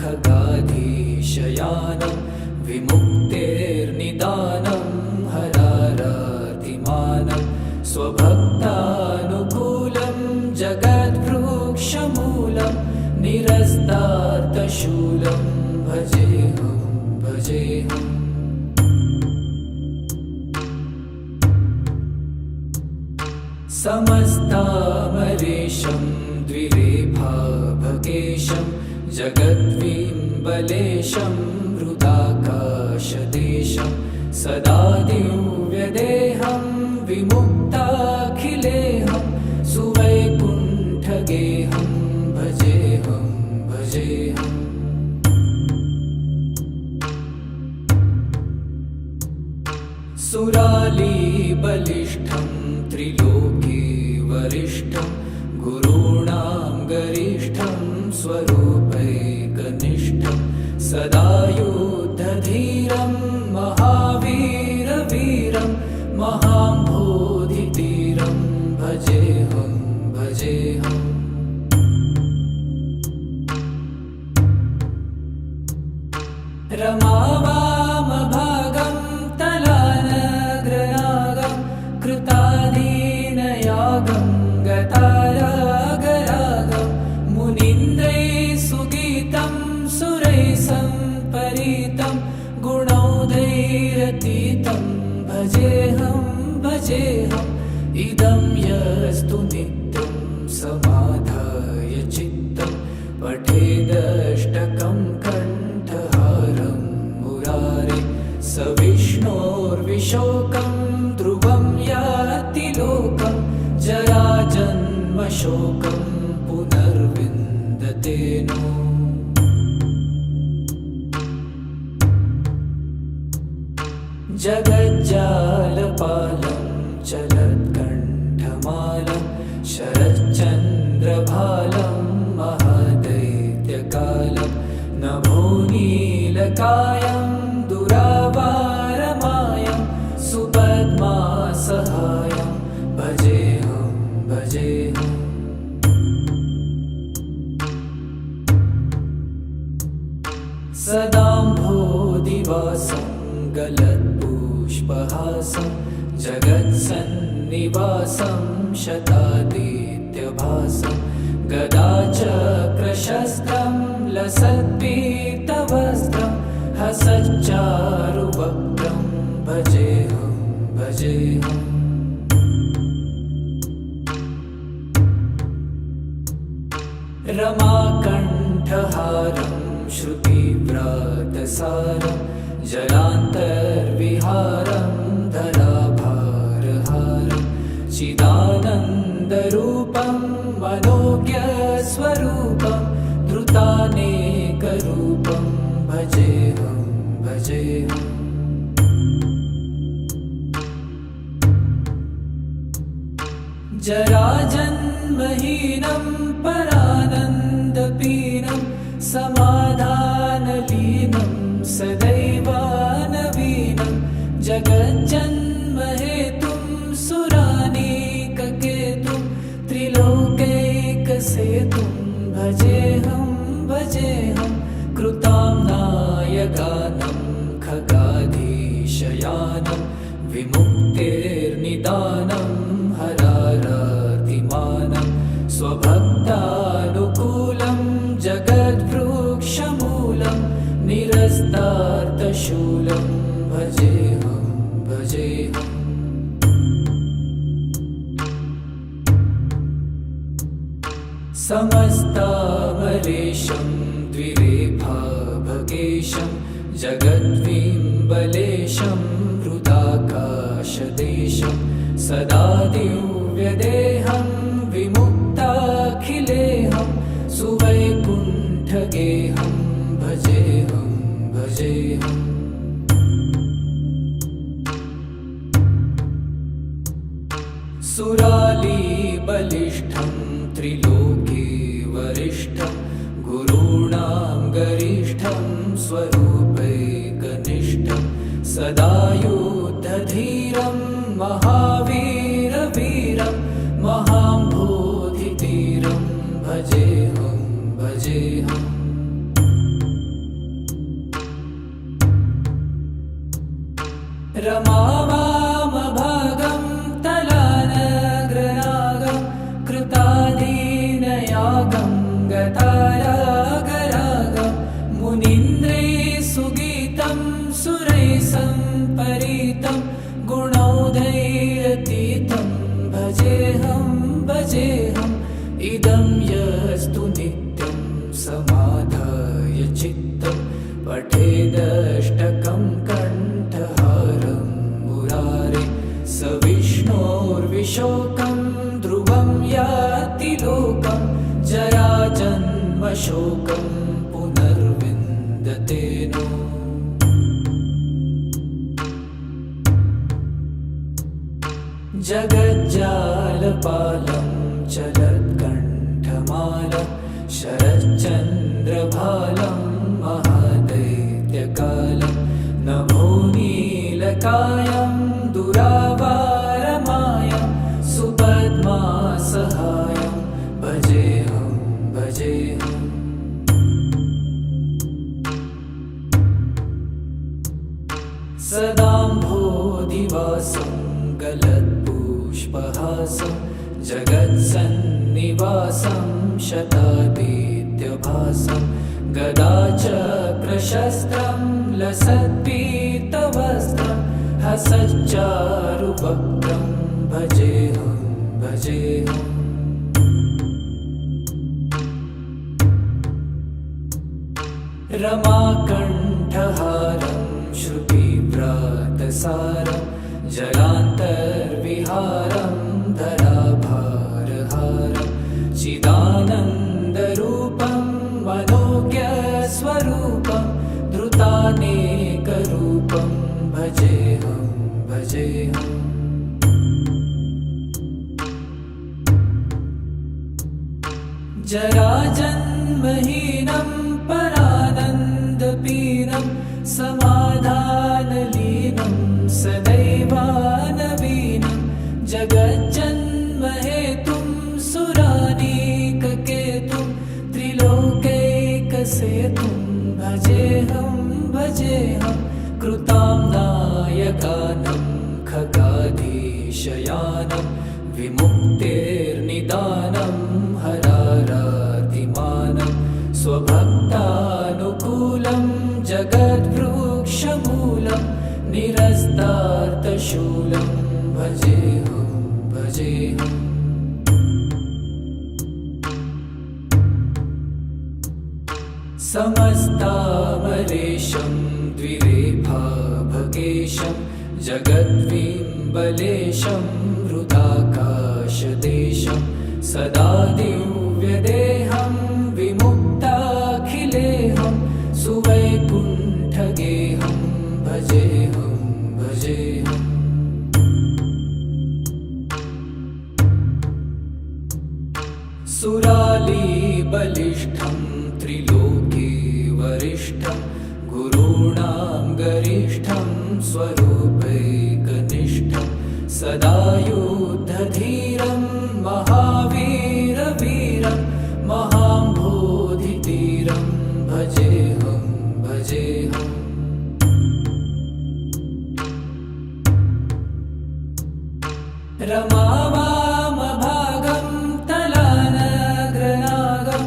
खगाधीशयानं विमुक्तेर्निदानं हरारातिमानं स्वभक्तानुकूलं जगद्वृक्षमूलं निरस्तार्थशूलं भजेऽहं भजेऽहम् समस्तामरेशं द्विरेफाभगेशं जगद्विम्बलेशं हृदाकाशदेशं सदा दिव्यदेहं विमुक्ताखिलेहं सुवैकुण्ठगेहं भजेऽहं भजेऽहम् सुरालीबलिष्ठं त्रिलोके वरिष्ठं गुरूणां गरिष्ठं स्वरूपैकनिष्ठं सदा युद्धधीरं महावीरवीरं महाम्भोधितीरं भजेऽहं भजेऽहम्। रमावामभागं तलानग्रनागं कृताधीनयागं गतारागरागं मुनीन्द्रैः सुगीतं सुरैः सम्परीतं गुणौघैरतीतं भजेऽहं भजेऽहम्। इदं यस्तु नित्यं समाधाय चित्तं पठेदष्टकं कण्ठहारं मुरारे स विष्णोर्विशोकं ध्रुवं याति लोकं जराजन्मशोकं पुनर्विन्दते नो। जगज्जालपालं चलत्कण्ठमालं शरच्चन्द्रभालं महादैत्यकालं नभोनीलकायं दुरावारमायं सुपद्मासहायं भजेऽहं भजेऽहम्। सदाम्भोधिवासं गलत्पुष्पहासं जगत्सन्निवासं शतादित्यभासं गदाचक्रशस्त्रं लसत्पीतवस्त्रं हसच्चारुवक्त्रं भजेऽहं भजेऽहम्। रमाकण्ठहारं श्रुतिव्रातसारं जलान्तर्विहारं धराभारहारं चिदानन्दरूपं मनोज्ञस्वरूपं धृतानेकरूपं भजेऽहं भजेऽहम्। जराजन्महीनं परानन्दपीनं समाधानलीनं सदैवानवीनं जगज्जन्महेतुं सुरानीककेतुं त्रिलोकैकसेतुं भजेऽहं भजेऽहं। कृताम्नायगानं खगाधीशयानं विमुक्तेर्निदानं हरारातिमानं स्वभक्तानुकूलं जगद्वृक्षमूलं निरस्तार्थशूलं भजेऽहं भजेऽहम्। समस्तामरेशं द्विरेफाभगेशं जगद्विम्बलेशं हृदाकाशदेशं सदा दिव्यदेहं विमुक्ताखिलेऽहं सुवैकुण्ठगेहं भजेऽहं भजेऽहम्। सुरालीबलिष्ठं त्रिलोके वरिष्ठं गुरूणां गरिष्ठं स्वरूपैकनिष्ठं सदा युद्धधीरं महावीरवीरं महाम्भोधितीरं भजेऽहं भजेऽहम्। रमावामभागं तलानग्रनागं कृताधीनयागं गतारागरागं मुनीन्द्रैः सुगीतं सुरैः सम्परीतं गुणौघैरतीतं भजेऽहं भजेऽहम्। इदं यस्तु नित्यं समाधाय चित्तं पठेदष्टकं कण्ठहारं मुरारे स विष्णोर्विशोकं ध्रुवं याति लोकं जराजन्मशोकं पुनर्विन्दते नो। जगज्जालपालं चलत्कण्ठमालं शरच्चन्द्रभालं महादैत्यकालं नभोनीलकायं दुरावारमायं सुपद्मासहायं भजेऽहं भजेऽहम्। सदाम्भोधिवासं गलत्पुष्पहासं जगत्सन्निवासं शतादित्यभासं गदाचक्रशस्त्रं लसत्पीतवस्त्रं हसच्चारुवक्त्रं भजेऽहं भजेऽहम्। रमाकण्ठहारं श्रुतिव्रातसारं जलान्तर्विहारं धराभारहारं चिदानन्दरूपं मनोज्ञस्वरूपं धृतानेकरूपं भजेऽहं भजेऽहम्। जराजन्महीनं परानन्दपीनं समाधानलीनं सदैवानवीनं जगज्जन्महेतुं सुरानीककेतुं त्रिलोकैकसेतुं भजेऽहं भजेऽहं। कृतां नायकानं खगाधीशयानं विमुक्तेर्निदानं हरारातिमानं स्वभक्तानुकूलं जगद्वृक्षमूलं निरस्तार्तशूलं भजेऽहं भजेऽहम्। समस्तामरेशं द्विरेफाभकेशं जगद्विम्बलेशं हृदाकाशदेशं सदा दिव्यदेहं विमुक्ताखिलेहं सुवैकुण्ठगेहं भजेऽहं भजेऽहम्। सुरालीबलिष्ठं त्रिलोके वरिष्ठं गुरूणां गरिष्ठं स्वरूपैकनिष्ठं सदा युद्धधीरं महावीरवीरं महाम्भोधितीरं भजेऽहं भजेऽहम्। रमावामभागं तलानग्रनागं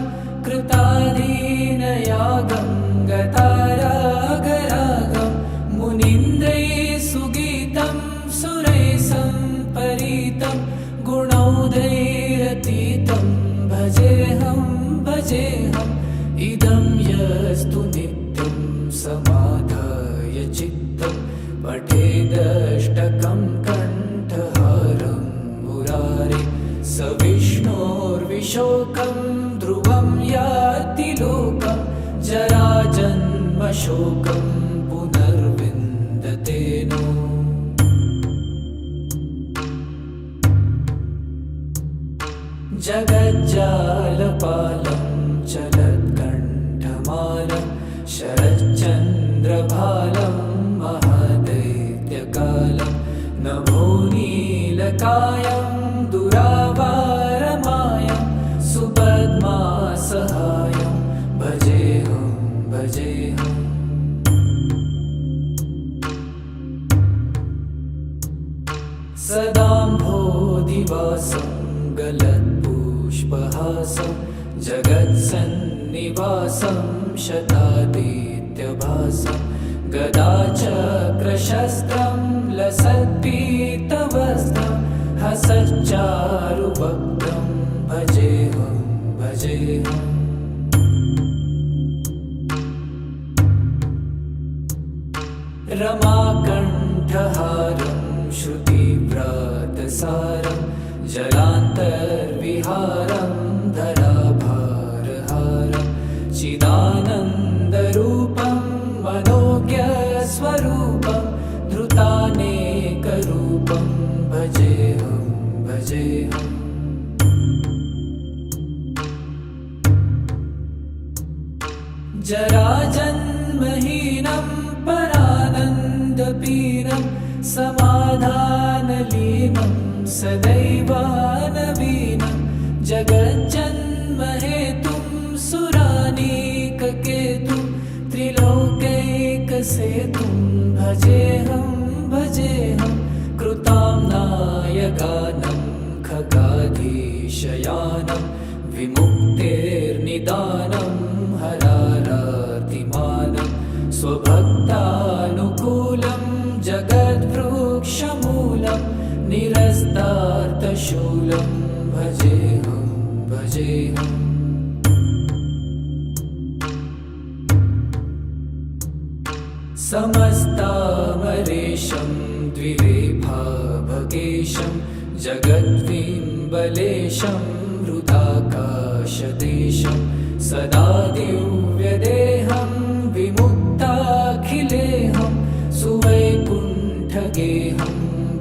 कृताधीनयागं गतारागरागं मुनीन्द्रैः सुगीतं सुरैः सम्परीतं गुणौघैरतीतं भजेऽहं भजेऽहम्। इदं यस्तु नित्यं समाधाय चित्तं पठेदष्टकं कण्ठहारं मुरारे स विष्णोर्विशोकं ध्रुवं याति लोकं जराजन्मशोकं पुनर्विन्दते नो। जगज्जालपालं चलत्कण्ठमालं शरच्चन्द्रभालं महादैत्यकालं नभोनीलकायं दुरावारमायं सुपद्मासहायं भजेऽहं भजेऽहम्। सदाम्भोधिवासं गलत्पुष्पहासं जगत्सन्निवासं शतादित्यभासं गदाचक्रशस्त्रं लसत्पीतवस्त्रं हसच्चारुवक्त्रं भजेऽहं भजेऽहम्। रमाकण्ठहारं श्रुतिव्रातसारं जलान्तर्विहारं धराभारहारं चिदानन्दरूपं मनोज्ञस्वरूपं धृतानेकरूपं भजेऽहं जराजन्महीनं परानन्दपीनं समाधानलीनं सदैवानवीनं जगज्जन्महेतुं सुरानीककेतुं त्रिलोकैकसेतुं भजेऽहं भजेऽहं कृताम्नायगानं खगाधीशयानं विमुक्तेर्निदानं हरारातिमानं स्वभक्तानुकूलं जगद्वृक्षमूलं निरस्तार्थशूलं भजेऽहं भजेऽहम् समस्तामरेशं द्विरेफाभगेशं जगद्विम्बलेशं हृदाकाशदेशं सदा दिव्यदेहं विमुक्ताखिलेहं सुवैकुण्ठगेहं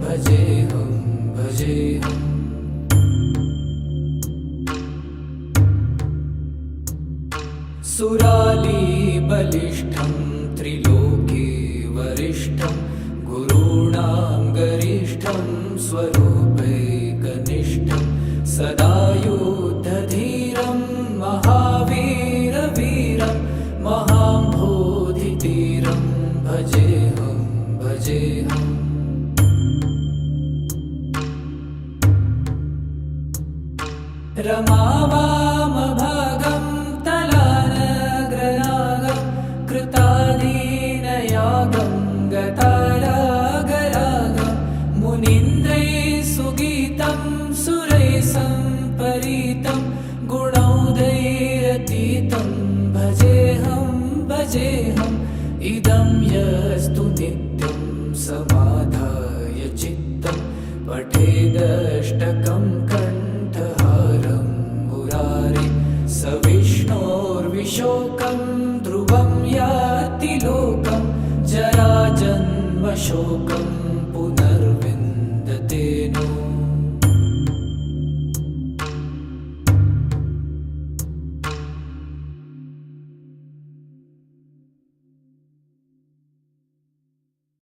भजेऽहं भजेऽहम् सुरालीबलिष्ठं त्रिलोके वरिष्ठं गुरूणां गरिष्ठं स्वरूपैकनिष्ठं सदा युद्धधीरं महावीरवीरं महाम्भोधितीरं भजेऽहं भजेऽहम् रमावामभागं तलानग्रनागं कृताधीनयागं गतारागरागं मुनीन्द्रैः सुगीतं सुरैः सम्परीतं गुणौघैरतीतं भजेऽहं भजेऽहम् इदं यस्तु नित्यं समाधाय चित्तं पठेदष्टकं कण्ठहारं मुरारे स विष्णोर्विशोकं ध्रुवं याति लोकं जराजन्मशोकं